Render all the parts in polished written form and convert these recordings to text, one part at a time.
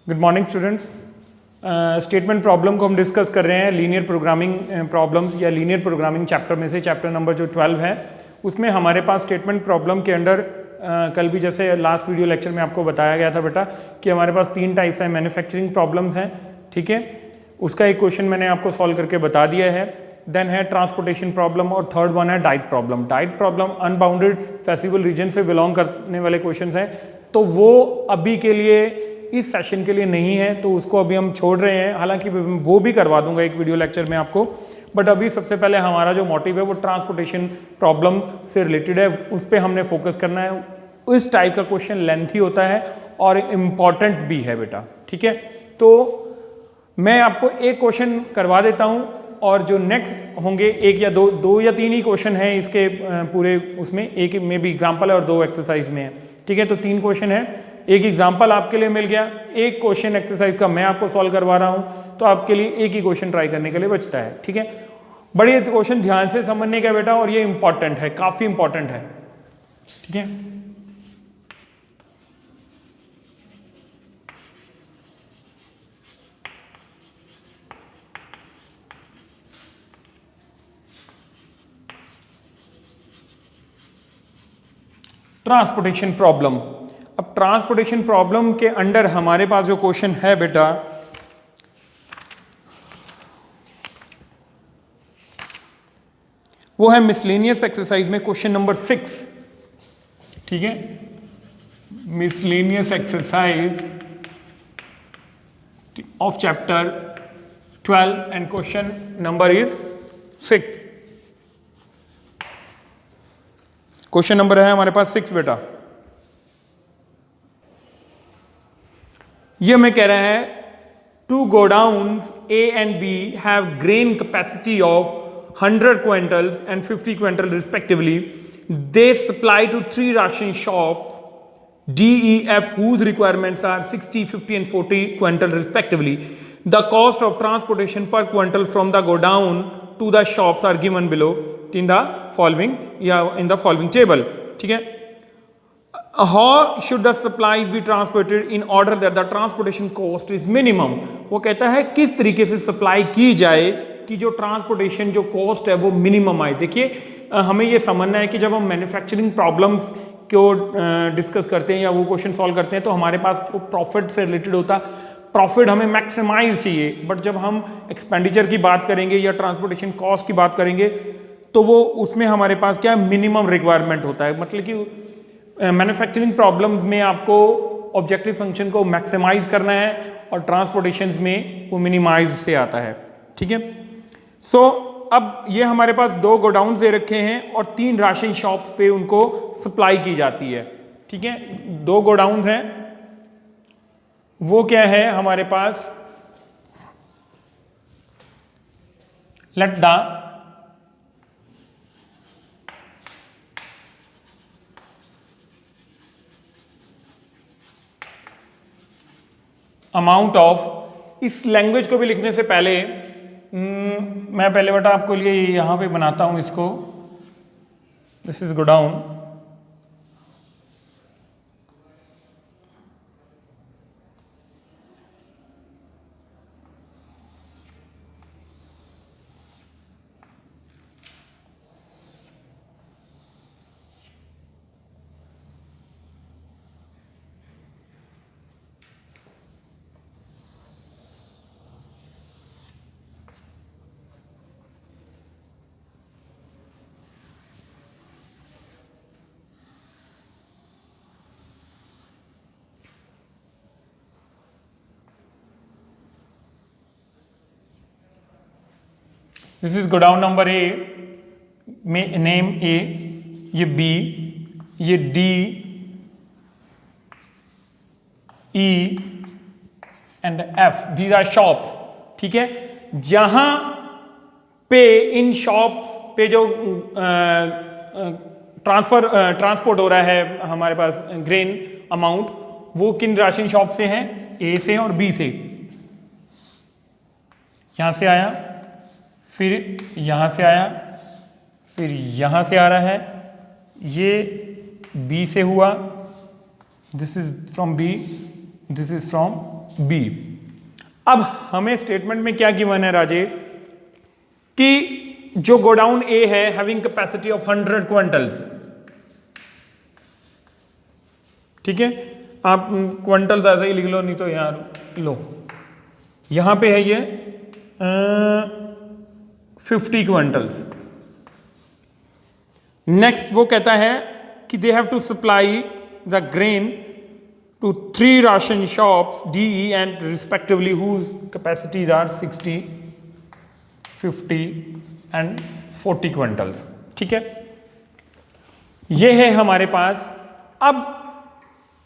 Good morning students. Statement problem को हम discuss कर रहे हैं लीनियर प्रोग्रामिंग प्रॉब्लम्स या लीनियर प्रोग्रामिंग चैप्टर में से चैप्टर नंबर जो 12 है उसमें हमारे पास स्टेटमेंट प्रॉब्लम के अंडर कल भी जैसे लास्ट वीडियो लेक्चर में आपको बताया गया था बेटा कि हमारे पास 3 टाइप्स हैं, मैन्युफैक्चरिंग प्रॉब्लम्स हैं, ठीक है। उसका एक क्वेश्चन मैंने आपको सॉल्व करके बता दिया है। देन है ट्रांसपोर्टेशन प्रॉब्लम और थर्ड वन है diet problem. Diet problem unbounded feasible region से बिलोंग करने वाले क्वेश्चंस हैं, तो वो अभी के लिए इस सेशन के लिए नहीं है, तो उसको अभी हम छोड़ रहे हैं। हालांकि वो भी करवा दूंगा एक वीडियो लेक्चर में आपको, बट अभी सबसे पहले हमारा जो मोटिव है वो ट्रांसपोर्टेशन प्रॉब्लम से रिलेटेड है, उस पर हमने फोकस करना है। इस टाइप का क्वेश्चन लेंथी होता है और इम्पॉर्टेंट भी है बेटा, ठीक है। तो मैं आपको एक क्वेश्चन करवा देता हूं और जो नेक्स्ट होंगे एक या दो या तीन ही क्वेश्चन है इसके पूरे उसमें, एक में भी एग्जाम्पल है और 2 एक्सरसाइज में है, ठीक है। तो 3 क्वेश्चन है, एक एग्जाम्पल आपके लिए मिल गया, एक क्वेश्चन एक्सरसाइज का मैं आपको सॉल्व करवा रहा हूं, तो आपके लिए एक ही क्वेश्चन ट्राई करने के लिए बचता है, ठीक है। बड़ी क्वेश्चन ध्यान से समझने का बेटा, और ये इंपॉर्टेंट है, काफी इंपॉर्टेंट है, ठीक है। Transportation problem. अब ट्रांसपोर्टेशन प्रॉब्लम के अंडर हमारे पास जो क्वेश्चन है बेटा, वो है मिसलेनियस एक्सरसाइज में क्वेश्चन नंबर 6, ठीक है। Miscellaneous exercise of chapter 12 and question number is 6। Question number है हमारे पास 6 बेटा। ये हमें कह रहा है to godowns A and B have grain capacity of 100 quintals and 50 quintals respectively. They supply to 3 ration shops D, E, F whose requirements are 60, 50 and 40 quintals respectively. The cost of transportation per quintal from the godown to the shops are given below in the following table, ठीक है। How should the supplies be transported in order that the transportation cost is minimum? वो कहता है किस तरीके से supply की जाए कि जो ट्रांसपोर्टेशन जो कॉस्ट है वो मिनिमम आए। देखिए हमें ये समझना है कि जब हम मैन्युफैक्चरिंग प्रॉब्लम्स को डिस्कस करते हैं या वो क्वेश्चन सॉल्व करते हैं तो हमारे पास वो प्रॉफिट से रिलेटेड होता है, प्रॉफिट हमें मैक्सिमाइज चाहिए। बट जब हम एक्सपेंडिचर की बात करेंगे या ट्रांसपोर्टेशन कॉस्ट की बात करेंगे तो वो उसमें हमारे पास क्या मिनिमम रिक्वायरमेंट होता है। मतलब कि मैन्युफैक्चरिंग प्रॉब्लम्स में आपको ऑब्जेक्टिव फंक्शन को मैक्सिमाइज करना है और ट्रांसपोर्टेशन में वो मिनिमाइज से आता है, ठीक है। सो अब ये हमारे पास 2 गोडाउन दे रखे हैं और 3 राशन शॉप्स पे उनको सप्लाई की जाती है, ठीक है। 2 गोडाउन हैं, वो क्या है हमारे पास, लेट द अमाउंट ऑफ, इस लैंग्वेज को भी लिखने से पहले मैं पहले बेटा आपको लिए यहां पे बनाता हूं इसको। This is godown, this is godown number A, में नेम ए, ये बी, ये D, E and F, these are shops, ठीक है। जहां पे इन शॉप्स पे जो ट्रांसपोर्ट हो रहा है हमारे पास ग्रेन अमाउंट, वो किन राशन शॉप से हैं, ए से और बी से। यहां से आया, फिर यहां से आया, फिर यहां से आ रहा है, ये बी से हुआ, this is from B, this is from B. अब हमें स्टेटमेंट में क्या गिवन है राजे कि जो गोडाउन ए है हैविंग कैपेसिटी ऑफ 100 क्विंटल्स, ठीक है, आप क्विंटल्स ऐसे ही लिख लो, नहीं तो यार लो, यहां पे है ये 50 क्विंटल्स। नेक्स्ट वो कहता है कि they have to supply the grain to 3 ration shops DE and respectively whose capacities are 60, 50 and 40 quintals. ठीक है, ये है हमारे पास। अब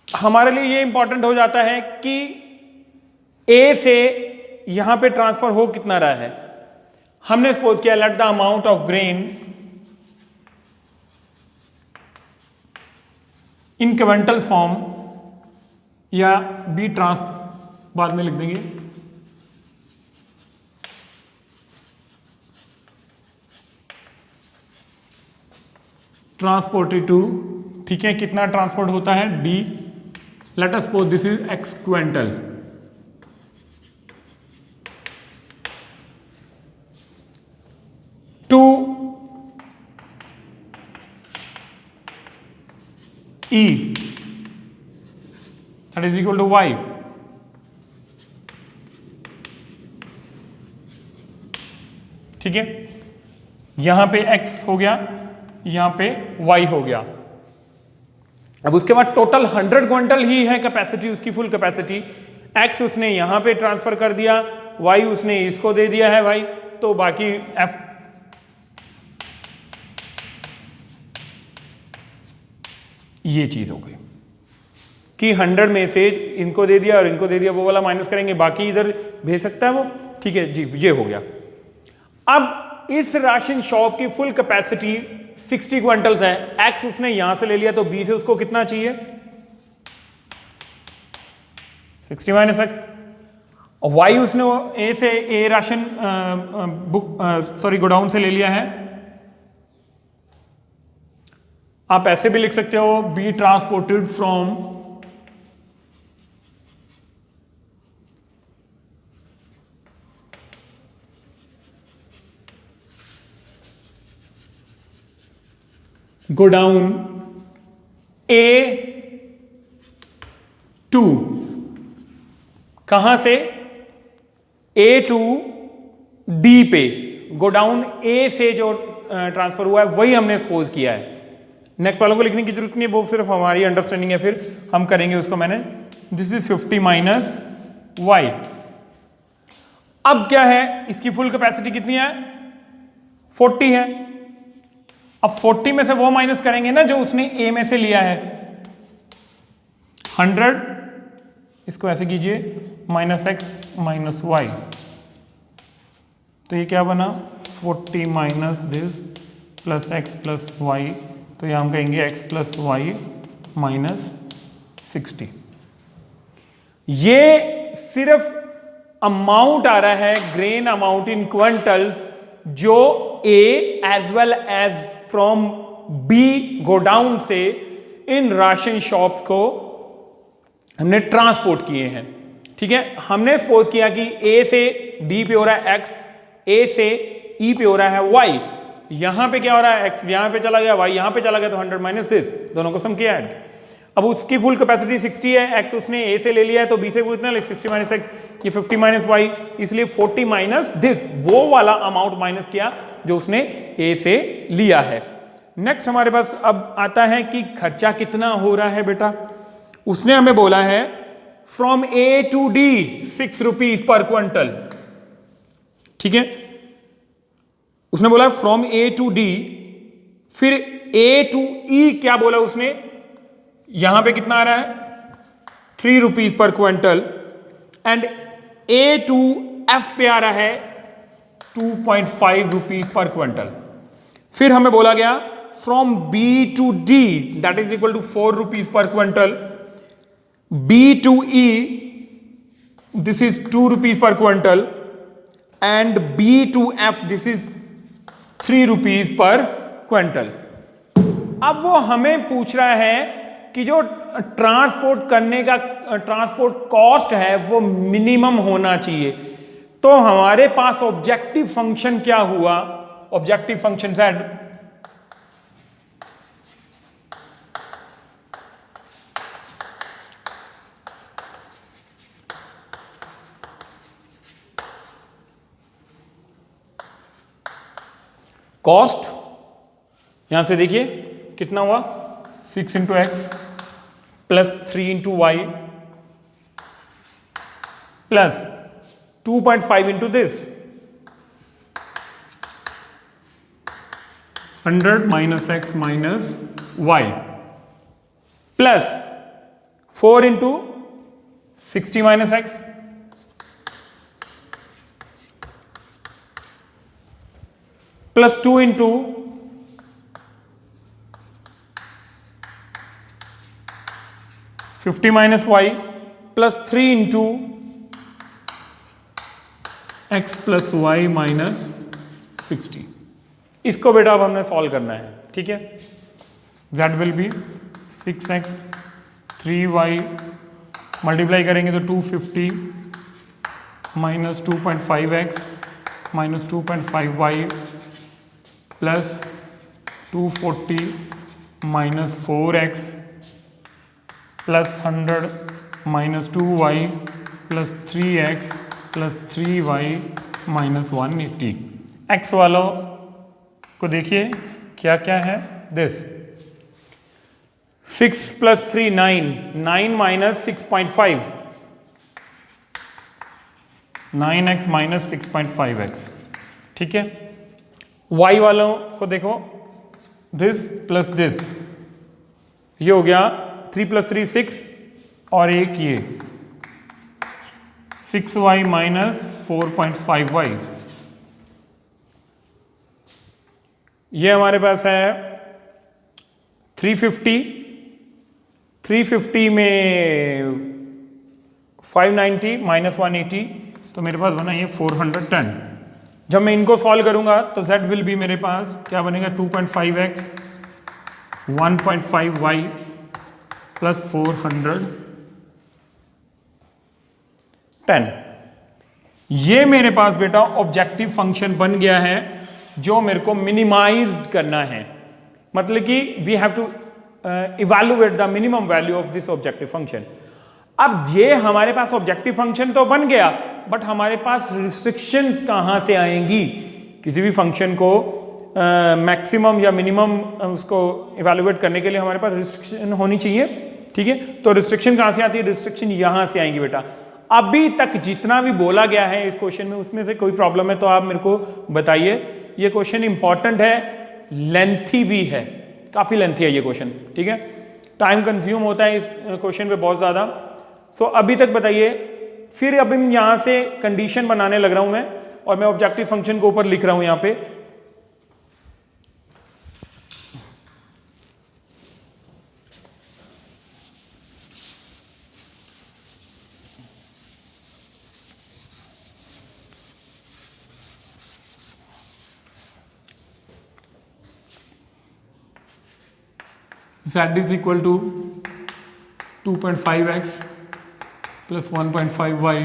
हमारे लिए ये इंपॉर्टेंट हो जाता है कि ए से यहां पे ट्रांसफर हो कितना रहा है। हमने सपोज किया let the amount of grain in quintal form, या बी ट्रांस बाद में लिख देंगे, ट्रांसपोर्टेड टू, ठीक है, कितना ट्रांसपोर्ट होता है D, let us suppose this is X quintal, to E that is equal to y, ठीक है, यहां पे x हो गया, यहां पे y हो गया। अब उसके बाद टोटल 100 क्विंटल ही है कैपेसिटी, उसकी फुल कैपेसिटी। x उसने यहां पे ट्रांसफर कर दिया, y उसने इसको दे दिया है भाई, तो बाकी f ये चीज हो गई कि 100 में से इनको दे दिया और इनको दे दिया, वो वाला माइनस करेंगे, बाकी इधर भेज सकता है वो। ठीक है जी, ये हो गया। अब इस राशन शॉप की फुल कैपेसिटी 60 क्विंटल्स है, एक्स उसने यहां से ले लिया, तो बी से उसको कितना चाहिए 60 माइनस एक्स, और वाई उसने ए से ए राशन गोडाउन से ले लिया है। आप ऐसे भी लिख सकते हो be transported from godown A to, कहां से ए टू डी पे, गोडाउन ए से जो ट्रांसफर हुआ है वही हमने सपोज किया है। नेक्स्ट वालों को लिखने की जरूरत नहीं है, वो सिर्फ हमारी अंडरस्टैंडिंग है, फिर हम करेंगे उसको। मैंने दिस इज 50 माइनस वाई। अब क्या है, इसकी फुल कैपेसिटी कितनी है 40 है। अब 40 में से वो माइनस करेंगे ना जो उसने ए में से लिया है 100, इसको ऐसे कीजिए माइनस एक्स माइनस वाई, तो ये क्या बना 40 minus this plus X plus Y, तो यहां हम कहेंगे एक्स प्लस वाई माइनस 60। ये सिर्फ अमाउंट आ रहा है ग्रेन अमाउंट इन क्विंटल्स जो A as well as from B godown से इन राशन शॉप्स को हमने ट्रांसपोर्ट किए हैं। ठीक है, हमने सपोज किया कि ए से डी पे हो रहा है एक्स, ए से ई पे हो रहा है वाई, यहां पे क्या हो रहा है एक्स यहां पे चला गया, वाई यहां पे चला गया, तो 100 माइनस दिस, दोनों को सम किया ऐड। अब उसकी फुल कैपेसिटी 60 है, एक्स उसने ए से ले लिया है, तो बी से वो इतना 60 माइनस एक्स, ये 50 माइनस वाई, इसलिए 40 माइनस दिस, वो वाला अमाउंट माइनस किया जो उसने ए से लिया है। नेक्स्ट हमारे पास अब आता है कि खर्चा कितना हो रहा है बेटा। उसने हमें बोला है from A to D 6 rupees per quintal. ठीक है, उसने बोला फ्रॉम ए टू डी, फिर ए टू ई क्या बोला उसने, यहां पे कितना आ रहा है 3 rupees per quintal, and A to F पे आ रहा है 2.5 रुपीज पर क्विंटल। फिर हमें बोला गया from B to D that is equal to 4 rupees per quintal, B to E this is 2 rupees per quintal, and B to F this is 3 rupees per quintal. अब वो हमें पूछ रहा है कि जो ट्रांसपोर्ट करने का ट्रांसपोर्ट कॉस्ट है वो मिनिमम होना चाहिए। तो हमारे पास ऑब्जेक्टिव फंक्शन क्या हुआ, ऑब्जेक्टिव फंक्शन z कॉस्ट, यहां से देखिए कितना हुआ 6 into X plus 3 into Y plus 2.5 into this 100 minus X minus Y plus 4 into 60 minus X plus 2 into 50 minus Y plus 3 into X plus Y minus 60। इसको बेटा अब हमने सॉल्व करना है, ठीक है। z will be 6x 3y multiply करेंगे तो 250 minus 2.5x minus 2.5y plus 240 minus 4x plus 100 minus 2y plus 3x plus 3y minus 180। x वालों को देखिए क्या क्या है, this 6 plus 3 9, 9 minus 6.5 9x minus 6.5x, ठीक है। y वालों को देखो दिस प्लस दिस, ये हो गया 3 प्लस 3 6 और एक ये 6y माइनस 4.5y। ये हमारे पास है 350 में 590 माइनस 180, तो मेरे पास बना ये 410। जब मैं इनको सॉल्व करूंगा तो z विल भी मेरे पास क्या बनेगा 2.5x 1.5y प्लस 410। ये मेरे पास बेटा ऑब्जेक्टिव फंक्शन बन गया है जो मेरे को मिनिमाइज करना है, मतलब कि we have to evaluate the minimum value of this objective function. अब ये हमारे पास ऑब्जेक्टिव फंक्शन तो बन गया, बट हमारे पास रिस्ट्रिक्शंस कहां से आएंगी? किसी भी फंक्शन को मैक्सिमम या मिनिमम उसको इवैल्यूएट करने के लिए हमारे पास रिस्ट्रिक्शन होनी चाहिए, ठीक है। तो रिस्ट्रिक्शन कहां से आती है? रिस्ट्रिक्शन यहां से आएंगी बेटा। अभी तक जितना भी बोला गया है इस क्वेश्चन में उसमें से कोई प्रॉब्लम है तो आप मेरे को बताइए। ये क्वेश्चन इंपॉर्टेंट है, लेंथी भी है, काफी लेंथी है ये क्वेश्चन, ठीक है। टाइम कंज्यूम होता है इस क्वेश्चन पे बहुत ज्यादा। सो अभी तक बताइए, फिर अभी यहां से कंडीशन बनाने लग रहा हूं मैं, और मैं ऑब्जेक्टिव फंक्शन को ऊपर लिख रहा हूं यहां पे। z is equal to 2.5x plus 1.5y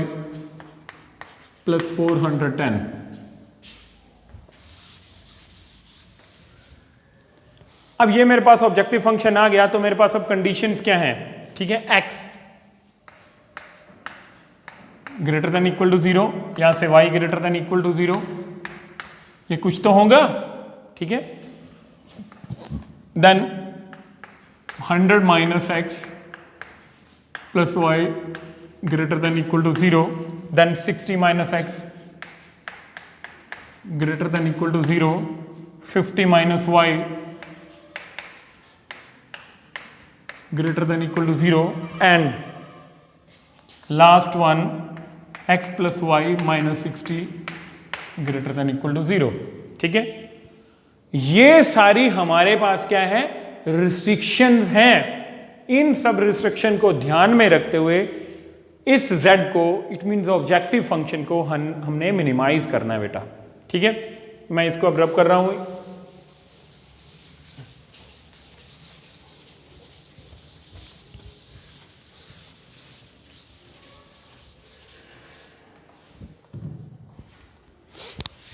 plus 410। अब ये मेरे पास ऑब्जेक्टिव फंक्शन आ गया, तो मेरे पास अब कंडीशंस क्या हैं, ठीक है। x greater than equal to 0, यहां से y greater than equal to 0, ये कुछ तो होगा, ठीक है। Then 100 minus X plus Y greater than equal to 0, then 60 minus X greater than equal to 0, 50 minus Y greater than equal to 0, and last one X plus Y minus 60 greater than equal to 0, ठीक है। ये सारी हमारे पास क्या है, restrictions हैं। इन सब restriction को ध्यान में रखते हुए इस z को, इट मींस ऑब्जेक्टिव फंक्शन को हमने मिनिमाइज करना है बेटा, ठीक है। मैं इसको अब रब कर रहा हूं।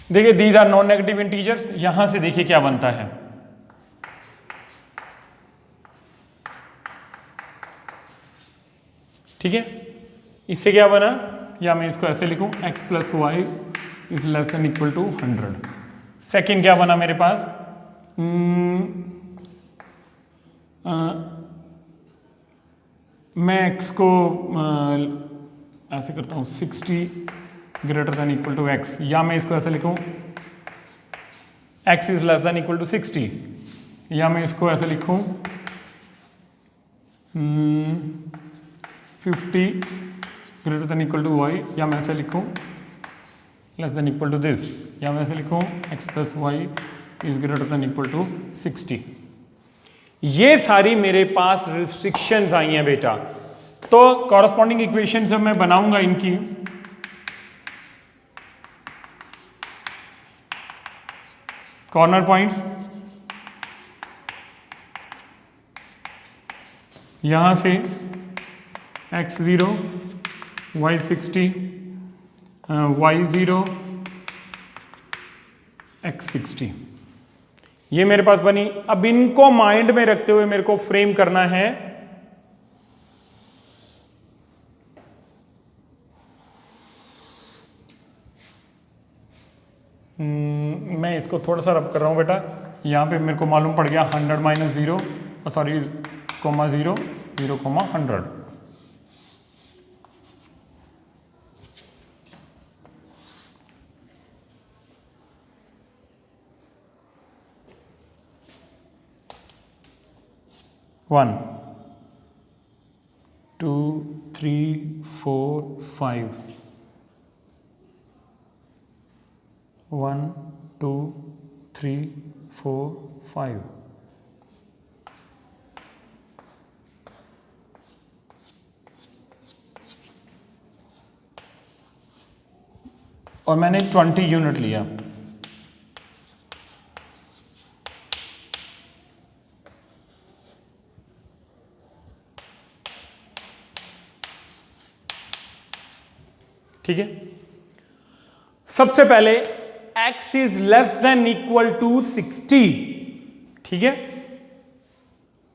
देखिए these are non negative integers, यहां से देखिए क्या बनता है। ठीक है, इससे क्या बना, या मैं इसको ऐसे लिखूं x plus Y is less than equal to 100। Second क्या बना मेरे पास, मैं x को ऐसे करता हूँ 60 greater than equal to x, या मैं इसको ऐसे लिखूं x is less than equal to 60, या मैं इसको ऐसे लिखूं 50 greater than equal to y, या मैं ऐसे लिखूं less than equal to this, या मैं ऐसे लिखूं x plus Y is greater than equal to 60। ये सारी मेरे पास रिस्ट्रिक्शंस आई हैं बेटा। तो कॉरस्पॉन्डिंग इक्वेशन जब मैं बनाऊंगा इनकी, कॉर्नर पॉइंट्स यहां से x0 y60 y0 x60, ये मेरे पास बनी। अब इनको माइंड में रखते हुए मेरे को फ्रेम करना है मैं इसको थोड़ा सा रब कर रहा हूं बेटा। यहां पे मेरे को मालूम पड़ गया 100 minus 0 sorry comma 0 0 comma 100। One 2 3 4 5 1 2 3 4 5। और मैंने 20 यूनिट लिया। ठीक है, सबसे पहले x is less than equal to 60, ठीक है,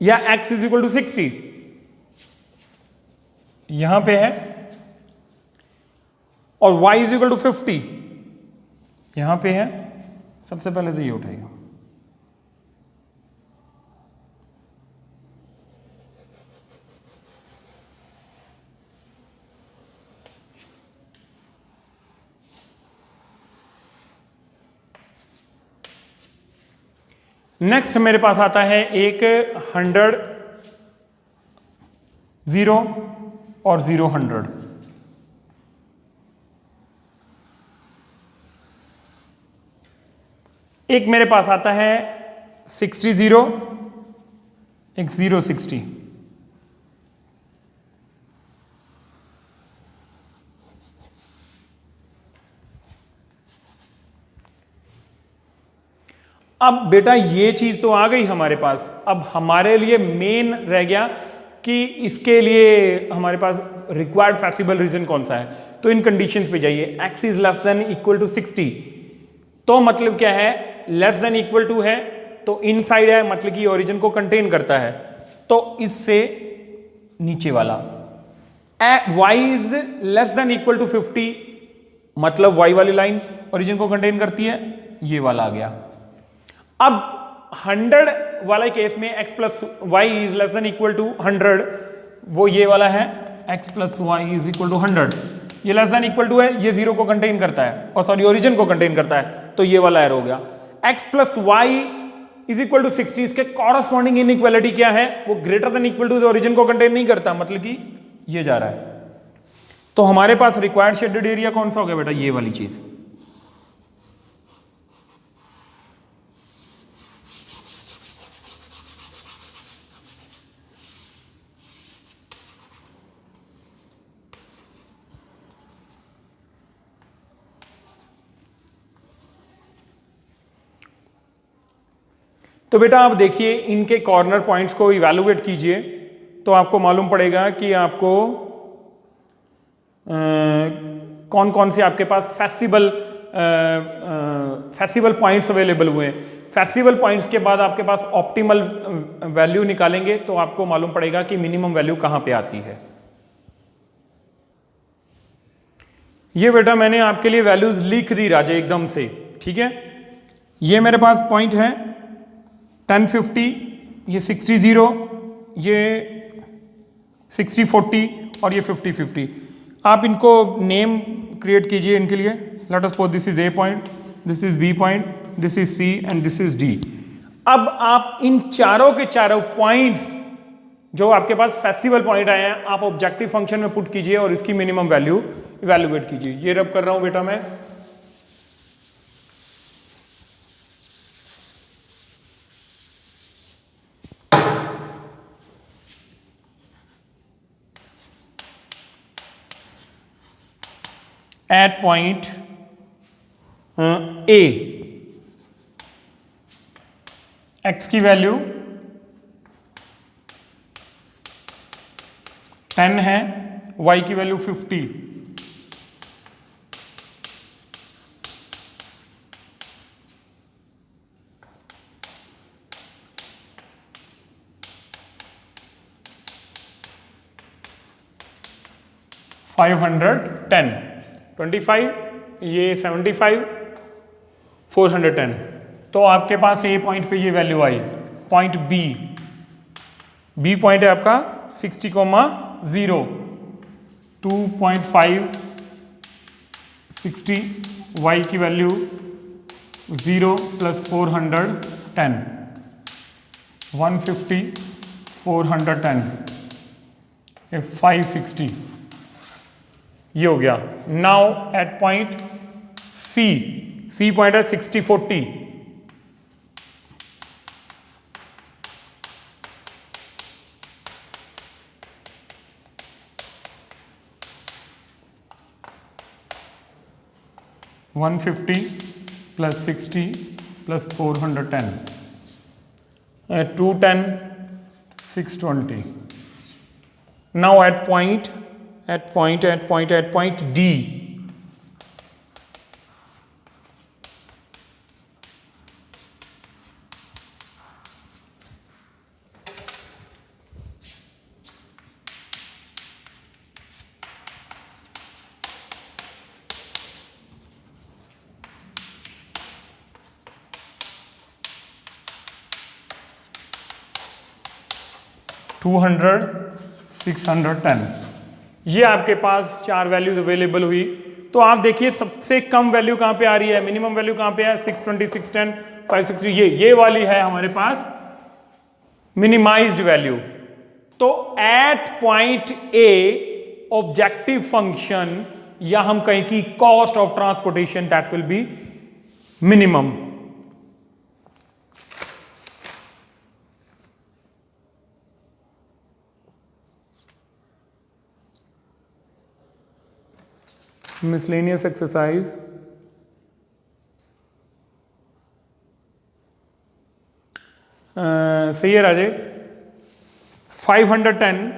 या x इज इक्वल टू 60 यहां पे है, और y इज इक्वल टू 50 यहां पे है। सबसे पहले तो ये उठाइए, नेक्स्ट मेरे पास आता है एक 100 0 और 0 100। एक मेरे पास आता है 60 0, एक 0 60। अब बेटा ये चीज तो आ गई हमारे पास। अब हमारे लिए मेन रह गया कि इसके लिए हमारे पास रिक्वायर्ड फैसिबल रीजन कौन सा है। तो इन कंडीशंस पे जाइए, x is less than equal to 60, तो मतलब क्या है, लेस देन इक्वल टू है तो इनसाइड है, मतलब कि ओरिजिन को कंटेन करता है। तो इससे नीचे वाला y is less than equal to 50, मतलब y वाली लाइन ओरिजिन को कंटेन करती है, ये वाला आ गया। अब 100 वाले केस में x plus Y is less than equal to 100, वो ये वाला है x plus Y is equal to 100, ये लेस देन इक्वल टू है, ये 0 को कंटेन करता है, और सॉरी ओरिजिन को कंटेन करता है, तो ये वाला एरो हो गया। x plus Y is equal to 60, इसके कॉरस्पॉन्डिंग इनइक्वालिटी क्या है, वो greater than equal to origin को कंटेन नहीं करता, मतलब कि ये जा रहा है। तो हमारे पास रिक्वायर्ड शेडेड एरिया कौन सा हो गया बेटा, ये वाली चीज। तो बेटा आप देखिए इनके कॉर्नर पॉइंट्स को इवैल्यूएट कीजिए, तो आपको मालूम पड़ेगा कि आपको कौन कौन से आपके पास फैसिबल फेसिबल पॉइंट्स अवेलेबल हुए हैं। फेसिबल पॉइंट्स के बाद आपके पास ऑप्टिमल वैल्यू निकालेंगे तो आपको मालूम पड़ेगा कि मिनिमम वैल्यू कहां पे आती है। ये बेटा मैंने आपके लिए वैल्यूज लिख दी राजे एकदम से, ठीक है। ये मेरे पास पॉइंट है 1050, ये 60, ये 6040 और ये 5050। आप इनको नेम क्रिएट कीजिए इनके लिए। Let us suppose this is A point, this is B point, this is C and this is D. अब आप इन चारों के चारों पॉइंट्स जो आपके पास फेसिबल पॉइंट आए हैं आप ऑब्जेक्टिव फंक्शन में पुट कीजिए और इसकी मिनिमम वैल्यू इवैल्यूएट कीजिए। ये रब कर रहा हूं बेटा मैं। एट पॉइंट ए एक्स की वैल्यू 10 है, y की वैल्यू 50, $510, 25, ये 75, 410। तो आपके पास ए पॉइंट पे ये वैल्यू आई। पॉइंट बी पॉइंट है आपका 60,0, 2.5, 60, y की वैल्यू 0 + 410, 150, 410, 560, ये हो गया। Now at point C point है 6040, $150 + 60 + 410, 210, 620. Now at point D, $200, 610, ये आपके पास चार वैल्यूज अवेलेबल हुई। तो आप देखिए सबसे कम वैल्यू कहां पे आ रही है, मिनिमम वैल्यू कहां पे है, 620, 610, 560, ये वाली है हमारे पास मिनिमाइज्ड वैल्यू। तो at point A objective function या हम कहें कि cost of transportation that will be minimum. Miscellaneous exercise, सही है Raje. 510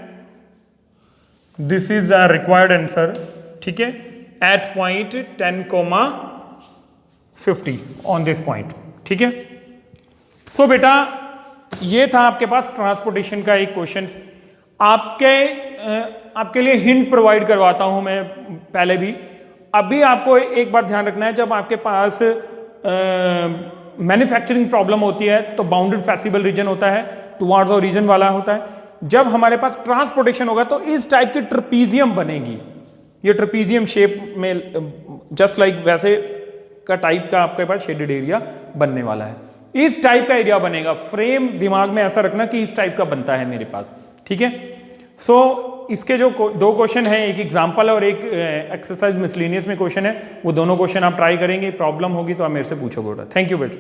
this is the required answer, ठीक है, at point 10,50 on this point, ठीक है। सो बेटा ये था आपके पास ट्रांसपोर्टेशन का एक क्वेश्चन। आपके लिए हिंट प्रोवाइड करवाता हूं मैं पहले भी। अभी आपको एक बात ध्यान रखना है, जब आपके पास मैन्युफैक्चरिंग प्रॉब्लम होती है तो बाउंडेड फेसिबल रीजन होता है, टुवार्ड्स ओरिजिन वाला होता है। जब हमारे पास ट्रांसपोर्टेशन होगा तो इस टाइप की ट्रपीजियम बनेगी, ये ट्रपीजियम शेप में जस्ट लाइक वैसे का टाइप का आपके पास शेडेड एरिया बनने वाला है। इस टाइप का एरिया बनेगा। फ्रेम दिमाग में ऐसा रखना कि इस टाइप का बनता है मेरे पास, ठीक है। सो इसके जो दो क्वेश्चन है, एक एग्जांपल और एक एक्सरसाइज मिसलेनियस में क्वेश्चन है, वो दोनों क्वेश्चन आप ट्राई करेंगे। प्रॉब्लम होगी तो आप मेरे से पूछोगे। थैंक यू बेटा।